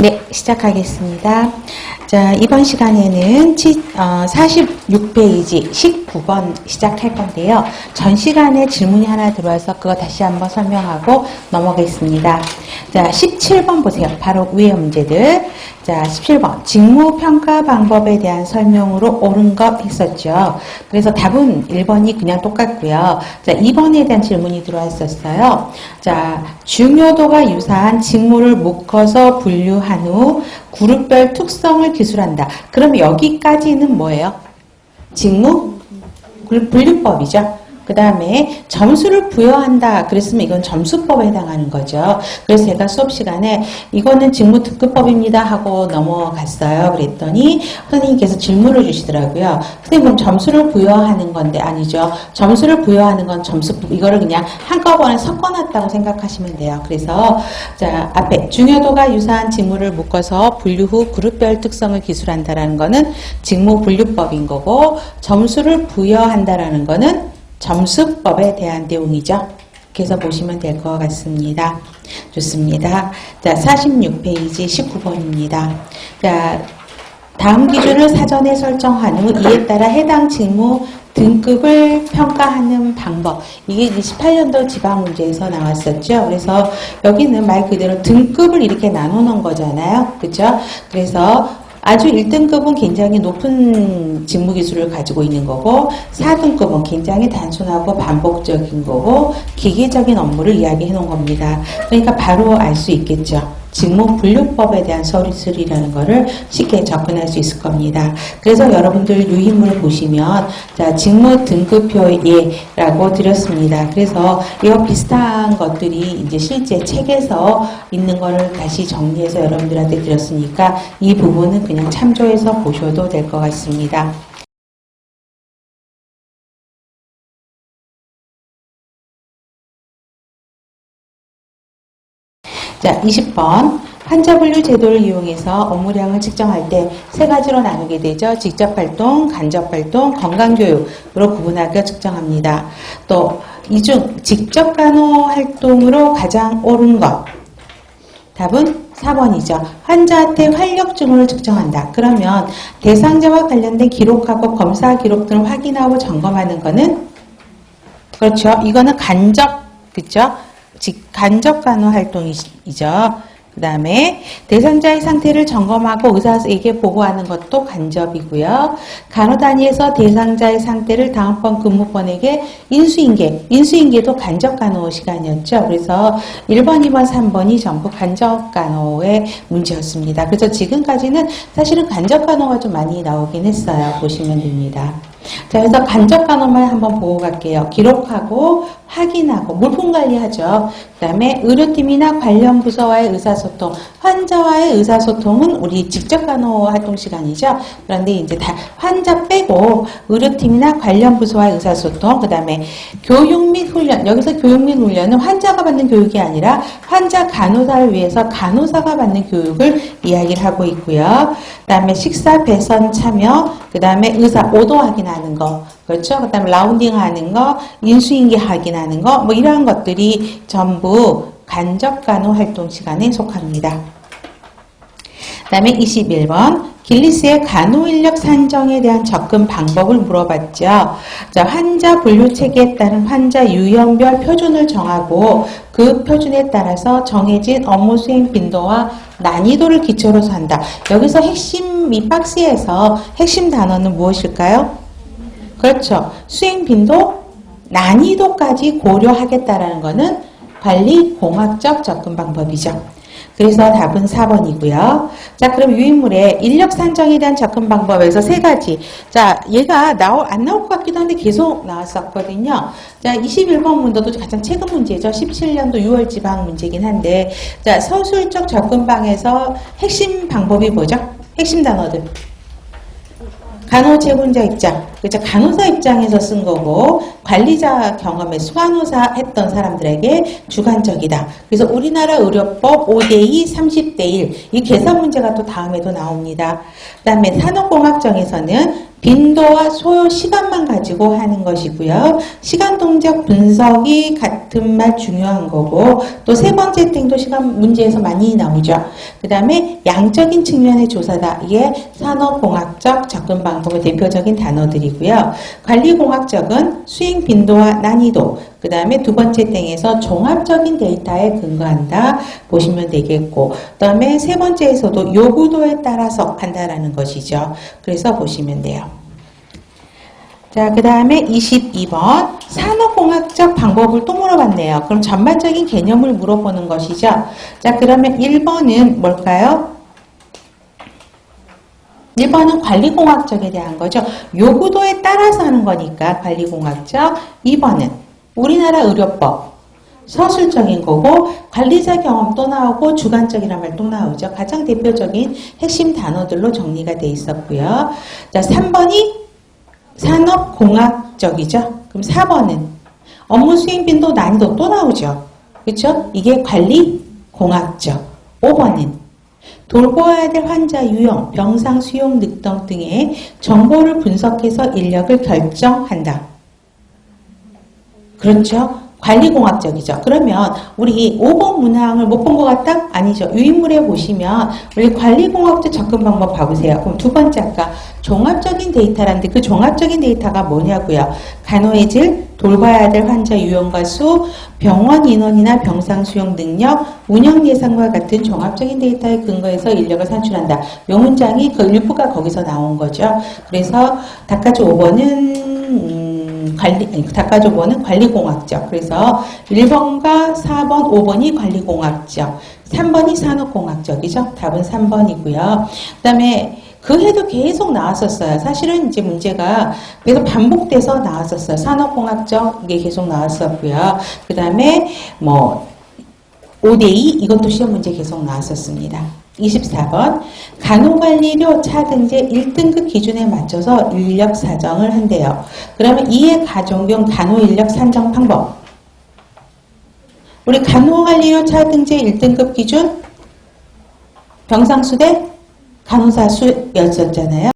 네, 시작하겠습니다. 자, 이번 시간에는 46페이지 19번 시작할 건데요. 전 시간에 질문이 하나 들어와서 그거 다시 한번 설명하고 넘어가겠습니다. 자, 17번 보세요. 바로 위의 문제들. 자, 17번. 직무평가 방법에 대한 설명으로 옳은 것 했었죠. 그래서 답은 1번이 그냥 똑같고요. 자, 2번에 대한 질문이 들어왔었어요. 자, 중요도가 유사한 직무를 묶어서 분류한 후 그룹별 특성을 기술한다. 그럼 여기까지는 뭐예요? 직무 분류법이죠. 그 다음에 점수를 부여한다 그랬으면 이건 점수법에 해당하는 거죠. 그래서 제가 수업 시간에 이거는 직무특급법입니다 하고 넘어갔어요. 그랬더니 선생님께서 질문을 주시더라고요. 선생님 그럼 점수를 부여하는 건데 아니죠. 점수를 부여하는 건 점수법 이거를 그냥 한꺼번에 섞어놨다고 생각하시면 돼요. 그래서 자 앞에 중요도가 유사한 직무를 묶어서 분류 후 그룹별 특성을 기술한다라는 거는 직무분류법인 거고 점수를 부여한다라는 거는 점수법에 대한 내용이죠. 그래서 보시면 될 것 같습니다. 좋습니다. 자, 46페이지 19번입니다. 자, 다음 기준을 사전에 설정한 후 이에 따라 해당 직무 등급을 평가하는 방법. 이게 28년도 지방문제에서 나왔었죠. 그래서 여기는 말 그대로 등급을 이렇게 나눠 놓은 거잖아요. 그렇죠? 그래서 아주 1등급은 굉장히 높은 직무 기술을 가지고 있는 거고 4등급은 굉장히 단순하고 반복적인 거고 기계적인 업무를 이야기해 놓은 겁니다. 그러니까 바로 알 수 있겠죠. 직무분류법에 대한 서술이라는 거를 쉽게 접근할 수 있을 겁니다. 그래서 여러분들 유인물을 보시면 자 직무 등급표예라고 드렸습니다. 그래서 이와 비슷한 것들이 이제 실제 책에서 있는 거를 다시 정리해서 여러분들한테 드렸으니까 이 부분은 그냥 참조해서 보셔도 될 것 같습니다. 자, 20번. 환자분류 제도를 이용해서 업무량을 측정할 때 세 가지로 나누게 되죠. 직접활동, 간접활동, 건강교육으로 구분하여 측정합니다. 또 이 중 직접간호활동으로 가장 옳은 것. 답은 4번이죠. 환자한테 활력증후를 측정한다. 그러면 대상자와 관련된 기록하고 검사 기록 등을 확인하고 점검하는 거는 그렇죠. 이거는 간접, 그렇죠? 간접 간호 활동이죠. 그 다음에 대상자의 상태를 점검하고 의사에게 보고하는 것도 간접이고요. 간호단위에서 대상자의 상태를 다음번 근무번에게 인수인계도 간접 간호 시간이었죠. 그래서 1번, 2번, 3번이 전부 간접 간호의 문제였습니다. 그래서 지금까지는 사실은 간접 간호가 좀 많이 나오긴 했어요. 보시면 됩니다. 자, 그래서 간접 간호만 한번 보고 갈게요. 기록하고 확인하고 물품 관리하죠. 그 다음에 의료팀이나 관련 부서와의 의사소통, 환자와의 의사소통은 우리 직접 간호 활동 시간이죠. 그런데 이제 다 환자 빼고 의료팀이나 관련 부서와의 의사소통, 그 다음에 교육 및 훈련, 여기서 교육 및 훈련은 환자가 받는 교육이 아니라 환자 간호사를 위해서 간호사가 받는 교육을 이야기를 하고 있고요. 그 다음에 식사 배선 참여, 그 다음에 의사 오도 확인하는 거, 그렇죠? 그 다음에 라운딩 하는 거, 인수인계 확인하는 거, 뭐 이러한 것들이 전부 간접 간호 활동 시간에 속합니다. 그 다음에 21번. 길리스의 간호 인력 산정에 대한 접근 방법을 물어봤죠. 자, 환자 분류 체계에 따른 환자 유형별 표준을 정하고 그 표준에 따라서 정해진 업무 수행 빈도와 난이도를 기초로 한다. 여기서 핵심, 이 박스에서 핵심 단어는 무엇일까요? 그렇죠. 수행 빈도, 난이도까지 고려하겠다라는 것은 관리 공학적 접근 방법이죠. 그래서 답은 4번이고요. 자, 그럼 유인물의 인력 산정에 대한 접근 방법에서 세 가지. 자, 얘가 안 나올 것 같기도 한데 계속 나왔었거든요. 자, 21번 문제도 가장 최근 문제죠. 17년도 6월 지방 문제긴 한데, 자, 서술적 접근방에서 핵심 방법이 뭐죠? 핵심 단어들. 간호제공자 입장, 그렇죠? 간호사 입장에서 쓴 거고 관리자 경험에 수간호사 했던 사람들에게 주관적이다. 그래서 우리나라 의료법 5대2, 30대1 이 계산 문제가 또 다음에도 나옵니다. 그 다음에 산업공학정에서는 빈도와 소요 시간만 가지고 하는 것이고요. 시간 동작 분석이 같은 말 중요한 거고 또 세 번째 땡도 시간 문제에서 많이 나오죠. 그 다음에 양적인 측면의 조사다. 이게 산업공학적 접근 방법의 대표적인 단어들이고요. 관리공학적은 수행 빈도와 난이도, 그 다음에 두 번째 땡에서 종합적인 데이터에 근거한다 보시면 되겠고, 그 다음에 세 번째에서도 요구도에 따라서 한다라는 것이죠. 그래서 보시면 돼요. 자, 그 다음에 22번 산업공학적 방법을 또 물어봤네요. 그럼 전반적인 개념을 물어보는 것이죠. 자, 그러면 1번은 뭘까요? 1번은 관리공학적에 대한 거죠. 요구도에 따라서 하는 거니까 관리공학적. 2번은 우리나라 의료법, 서술적인 거고 관리자 경험 또 나오고 주관적이란 말 또 나오죠. 가장 대표적인 핵심 단어들로 정리가 돼 있었고요. 자, 3번이 산업공학적이죠. 그럼 4번은 업무 수행 빈도 난이도 또 나오죠. 그렇죠? 이게 관리공학적. 5번은 돌보아야 될 환자 유형, 병상 수용 늑등 등의 정보를 분석해서 인력을 결정한다. 그렇죠? 관리공학적이죠. 그러면 우리 5번 문항을 못 본 것 같다? 아니죠. 유인물에 보시면 우리 관리공학적 접근 방법 봐보세요. 그럼 두 번째 아까 종합적인 데이터라는데 그 종합적인 데이터가 뭐냐고요. 간호의 질, 돌봐야 될 환자 유형과 수, 병원 인원이나 병상 수용 능력, 운영 예산과 같은 종합적인 데이터에 근거해서 인력을 산출한다. 이 문장이 그 일부가 거기서 나온 거죠. 그래서 닭가지 5번은 닭가지 5번은 관리공학적. 그래서 1번과 4번, 5번이 관리공학적, 3번이 산업공학적이죠. 답은 3번이고요. 그 다음에 그 해도 계속 나왔었어요. 사실은 이제 문제가 계속 반복돼서 나왔었어요. 산업공학적 이게 계속 나왔었고요. 그 다음에 뭐 5대2 이것도 시험 문제 계속 나왔었습니다. 24번 간호관리료 차등제 1등급 기준에 맞춰서 인력 사정을 한대요. 그러면 이해 가정용 간호인력 산정 방법. 우리 간호관리료 차등제 1등급 기준 병상수 대 간호사 수였었잖아요.